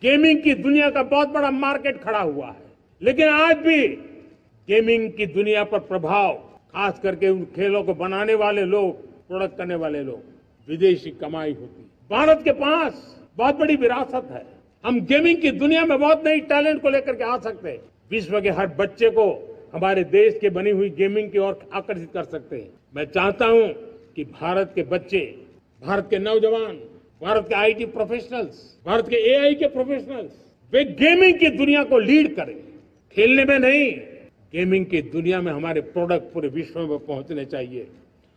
Gaming की दुनिया का बहुत बड़ा मार्केट खड़ा हुआ है, लेकिन आज भी गेमिंग की दुनिया पर प्रभाव, खास करके उन खेलों को बनाने वाले लोग, प्रोडक्ट करने वाले लोग, विदेशी कमाई होती है। भारत के पास बहुत बड़ी विरासत है। हम गेमिंग की दुनिया में बहुत नई टैलेंट को लेकर के आ सकते हैं। विश्व के हर बच्चे को हमारे देश के बनी हुई गेमिंग की ओर आकर्षित कर सकते हैं। मैं चाहता हूं कि भारत के बच्चे, भारत के नौजवान, भारत के आईटी प्रोफेशनल्स, भारत के एआई के प्रोफेशनल्स, वे गेमिंग की दुनिया को लीड करें। खेलने में नहीं, गेमिंग की दुनिया में हमारे प्रोडक्ट पूरे विश्व में पहुंचने चाहिए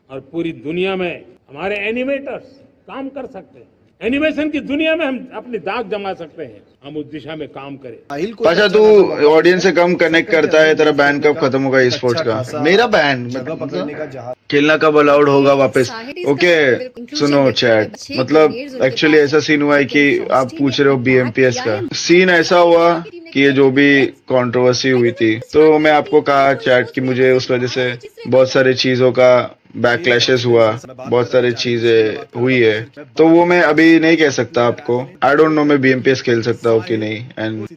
और पूरी दुनिया में हमारे एनिमेटर्स काम कर सकते हैं। एनिमेशन की दुनिया में हम अपनी दाग जमा सकते हैं। हम उस दिशा में काम करें। पाशा, तू ऑडियंस से कम कनेक्ट करता है, तेरा बैन कब खत्म होगा ई स्पोर्ट्स का? मेरा बैन मतलब खेलना कब अलाउड होगा वापस? ओके सुनो चैट, मतलब एक्चुअली ऐसा सीन हुआ है कि आप पूछ रहे हो बीएमपीएस का सीन। ऐसा हुआ कि ये जो भी कंट्रोवर्सी हुई थी, तो मैं आपको कहा चैट कि मुझे उस वजह से बहुत सारी चीजों का बैकलैशेस हुआ, बहुत सारी चीजें हुई है, तो वो मैं अभी नहीं कह सकता आपको। आई डोंट नो मैं बीएमपीएस खेल सकता हूँ कि नहीं, and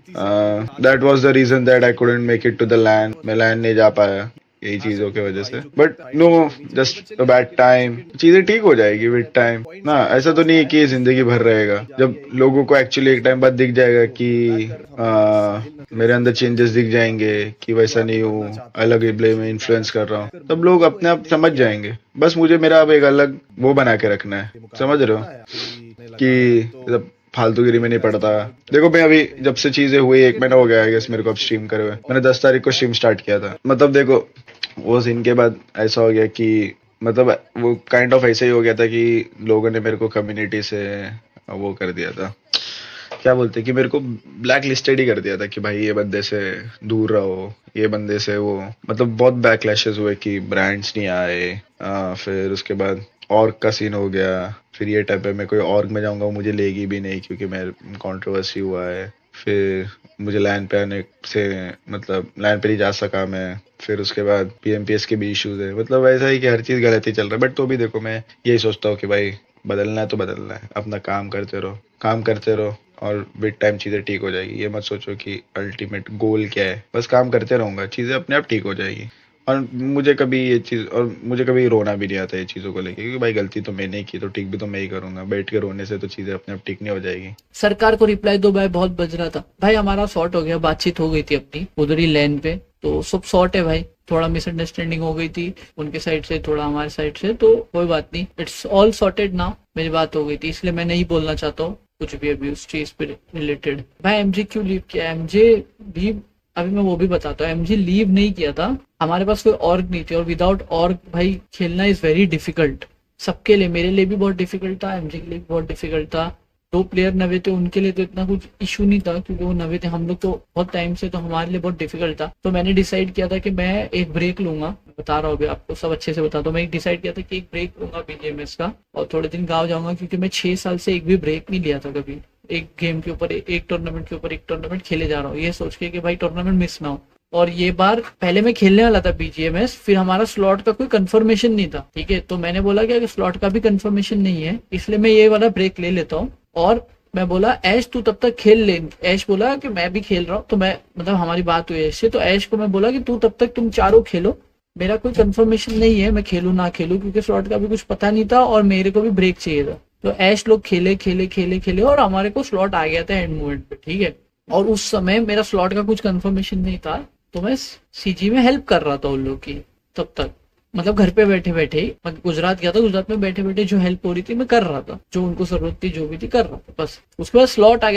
that was the reason that I couldn't make it to the LAN. मैं लैन नहीं जा पाया यही चीजों की वजह से। But no, just a bad time. चीजें ठीक हो जाएगी विद टाइम ना। ऐसा तो नहीं है कि ये जिंदगी भर रहेगा। जब लोगों को एक्चुअली एक टाइम बाद दिख जाएगा कि मेरे अंदर चेंजेस दिख जाएंगे कि वैसा नहीं हूँ, अलग ब्ले में इन्फ्लुएंस कर रहा हूँ, तब लोग अपने आप समझ जाएंगे। बस मुझे मेरा अब एक अलग वो बना के रखना है, समझ रहे हो, कि फालतूगिरी में नहीं पड़ता। देखो मैं अभी जब से चीजें हुई 1 महीना हो गया है मेरे को अब स्ट्रीम करे हुए। मैंने 10 तारीख को स्ट्रीम स्टार्ट किया था। मतलब देखो वो सीन के बाद ऐसा हो गया कि मतलब वो काइंड ऑफ ऐसा ही हो गया था कि लोगों ने मेरे को कम्युनिटी से वो कर दिया था, क्या बोलते कि मेरे को ब्लैक लिस्टेड ही कर दिया था कि भाई ये बंदे से दूर रहो, ये बंदे से वो, मतलब बहुत बैकलैशेस हुए कि ब्रांड्स नहीं आए। फिर उसके बाद ऑर्ग का सीन हो गया। फिर ये टाइप है, मैं कोई ऑर्ग में जाऊंगा वो मुझे लेगी भी नहीं क्योंकि मैं कंट्रोवर्सी हुआ है। फिर मुझे लाइन पे आने से, मतलब लाइन पे नहीं जा सका मैं। फिर उसके बाद पीएमपीएस के भी इश्यूज है। मतलब ऐसा ही कि हर चीज गलत ही चल रहा है। बट तो भी देखो मैं यही सोचता हूँ कि भाई बदलना है तो बदलना है, अपना काम करते रहो और विद टाइम चीजें ठीक हो जाएगी। ये मत सोचो कि अल्टीमेट गोल क्या है, बस काम करते रहूंगा, चीजें अपने आप ठीक हो जाएगी। और मुझे कभी रोना भी नहीं आता ये चीजों को लेके, क्योंकि भाई गलती तो मैंने की, तो ठीक भी तो मैं ही करूंगा। बैठ के रोने से तो चीजें अपने आप ठीक नहीं हो जाएगी। सरकार को रिप्लाई दो भाई, बहुत बज रहा था भाई। हमारा सॉर्ट हो गया, बातचीत हो गई थी अपनी उधर ही लैन पे, तो सब सॉर्ट है भाई। थोड़ा मिसअंडरस्टैंडिंग हो गई थी उनके साइड से, थोड़ा हमारे साइड से, तो कोई बात नहीं, इट्स ऑल सॉर्टेड नाउ। मेरी बात हो गई थी, इसलिए मैं नहीं बोलना चाहता हूँ कुछ भी अभी उस चीज पे रिलेटेड। भाई एमजे क्यों लीव किया? एमजे लीव, अभी मैं वो भी बताता हूँ। एमजे लीव नहीं किया था, हमारे पास कोई ऑर्ग नहीं थी, और विदाउट ऑर्ग भाई खेलना इज वेरी डिफिकल्ट सबके लिए। मेरे लिए भी बहुत डिफिकल्ट था, एमजे के लिए भी बहुत डिफिकल्ट था। 2 प्लेयर नवे थे, उनके लिए तो इतना कुछ इशू नहीं था क्योंकि वो नवे थे। हम लोग तो बहुत टाइम से, तो हमारे लिए बहुत डिफिकल्ट था। तो मैंने डिसाइड किया था कि मैं एक ब्रेक लूंगा। मैं बता रहा हूँ अभी आपको, सब अच्छे से बता दो। मैं डिसाइड किया था कि एक ब्रेक लूंगा बीजीएमएस का और थोड़े दिन गाँव जाऊंगा, क्योंकि मैं 6 साल से एक भी ब्रेक नहीं लिया था कभी। एक गेम के ऊपर, एक टूर्नामेंट के ऊपर एक टूर्नामेंट खेले जा रहा हूँ, ये सोच के कि भाई टूर्नामेंट मिस ना हो। और ये बार पहले मैं खेलने वाला था बीजीएमएस, फिर हमारा स्लॉट का कोई कंफर्मेशन नहीं था, ठीक है। तो मैंने बोला कि अगर स्लॉट का भी कंफर्मेशन नहीं है, इसलिए मैं ये वाला ब्रेक ले लेता हूँ। और मैं बोला ऐश तू तब तक खेल ले। ऐश बोला कि मैं भी खेल रहा हूँ, तो मैं, मतलब हमारी बात हुई ऐश से, तो ऐश को मैं बोला कि तू तब तक, तुम चारों खेलो, मेरा कोई कंफर्मेशन नहीं है मैं खेलूं ना खेलूं, क्योंकि स्लॉट का भी कुछ पता नहीं था और मेरे को भी ब्रेक चाहिए था। तो ऐश लोग खेले और हमारे को स्लॉट आ गया था एंड मोमेंट पे, ठीक है। और उस समय मेरा स्लॉट का कुछ कंफर्मेशन नहीं था, तो मैं सीजी में हेल्प कर रहा था उन लोग की तब तक। मतलब घर पे बैठे बैठे ही, मैं गुजरात गया था, गुजरात में बैठे बैठे जो हेल्प हो रही थी मैं कर रहा था, जो उनको जरूरत थी जो भी थी कर रहा था बस। उसके बाद स्लॉट आ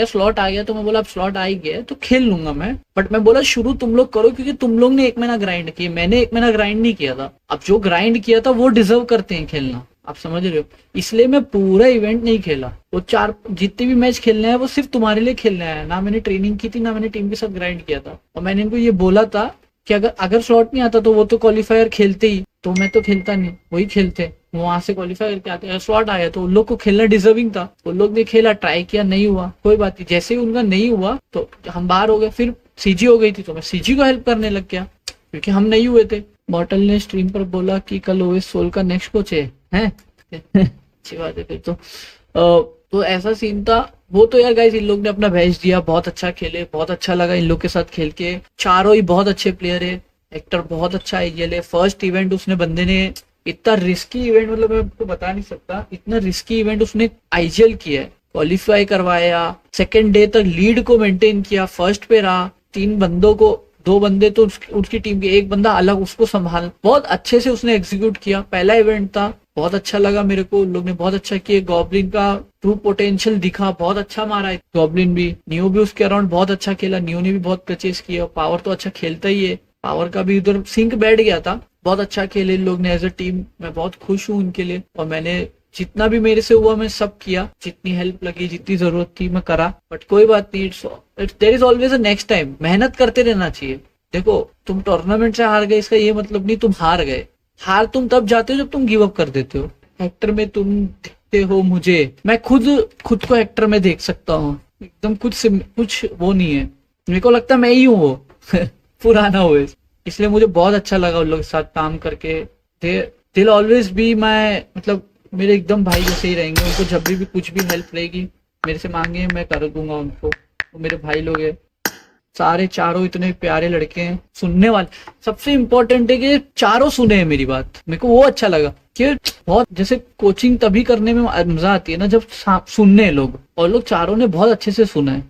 गया, तो मैं बोला अब स्लॉट आ ही गया तो खेल लूंगा मैं। बट मैं बोला शुरू तुम लोग करो, क्योंकि तुम लोग ने 1 महीना ग्राइंड किया, मैंने 1 महीना ग्राइंड नहीं किया था। अब जो ग्राइंड किया था वो डिजर्व करते हैं खेलना, आप समझ रहे हो। इसलिए मैं पूरा इवेंट नहीं खेला। वो 4 जितने भी मैच खेलने हैं वो सिर्फ तुम्हारे लिए खेलने आया। ना मैंने ट्रेनिंग की थी, ना मैंने टीम के साथ ग्राइंड किया था। और मैंने इनको ये बोला था कि अगर स्लॉट नहीं आता तो वो तो क्वालिफायर खेलते ही, तो मैं तो खेलता नहीं, वही खेलते, वहां से क्वालिफाई करके आते हैं। स्लॉट आया तो उन लोग को खेलना डिजर्विंग था, उन लोग ने खेला, ट्राई किया, नहीं हुआ, कोई बात नहीं। जैसे ही उनका नहीं हुआ तो हम बाहर हो गए। फिर सीजी हो गई थी तो मैं सीजी को हेल्प करने लग गया, क्योंकि हम नहीं हुए थे। मॉर्टल ने स्ट्रीम पर बोला कि कल ओएस सोल का नेक्स्ट कोच है। अच्छी बात है फिर तो। तो ऐसा सीन था वो। तो यार गाइस इन लोग ने अपना बेस्ट दिया, बहुत अच्छा खेले, बहुत अच्छा लगा इन लोग के साथ खेल के। चारों ही बहुत अच्छे प्लेयर है। हेक्टर बहुत अच्छा आईजीएल है। फर्स्ट इवेंट उसने बंदे ने इतना रिस्की इवेंट, मतलब मैं आपको बता नहीं सकता, इतना रिस्की इवेंट उसने आईजीएल किया है। क्वालिफाई करवाया, सेकेंड डे तक लीड को मेंटेन किया, फर्स्ट पे रहा, 3 बंदों को, 2 बंदे तो उसकी टीम के, 1 बंदा अलग, उसको संभाल, बहुत अच्छे से उसने एग्जीक्यूट किया। पहला इवेंट था, बहुत अच्छा लगा मेरे को, लोग ने बहुत अच्छा किया। गॉब्लिन का ट्रू पोटेंशियल दिखा, बहुत अच्छा मारा है गॉब्लिन भी। नियो भी उसके अराउंड बहुत अच्छा खेला, नियो ने भी बहुत परचेस किया। पावर तो अच्छा खेलता ही है, पावर का भी उधर सिंक बैठ गया था। बहुत अच्छा खेले इन लोग ने एज अ टीम, मैं बहुत खुश हूँ उनके लिए। और मैंने जितना भी मेरे से हुआ मैं सब किया, जितनी हेल्प लगी, जितनी जरूरत थी मैं करा। बट कोई बात नहीं, there is always a next time. मेहनत करते रहना चाहिए। देखो तुम टूर्नामेंट से हार गए इसका ये मतलब नहीं तुम हार गए। हार तुम तब जाते हो जब तुम गिव अप कर देते हो। हेक्टर में तुम देखते हो मुझे, मैं खुद को हेक्टर में देख सकता हूँ, एकदम कुछ वो नहीं है। मेरे को लगता है मैं ही हूँ वो पुराना हो। इसलिए मुझे बहुत अच्छा लगा उन लोग के साथ काम करके। दिल ऑलवेज भी, मैं मतलब मेरे एकदम भाई जैसे ही रहेंगे। उनको जब भी कुछ भी हेल्प रहेगी मेरे से मांगे, मैं कर दूंगा उनको। वो मेरे भाई लोग हैं सारे, चारों इतने प्यारे लड़के हैं, सुनने वाले। सबसे इम्पोर्टेंट है कि चारों सुने हैं मेरी बात। मेरे को वो अच्छा लगा कि बहुत, जैसे कोचिंग तभी करने में मजा आती है ना जब सुनने लोग, और लोग चारों ने बहुत अच्छे से सुना है।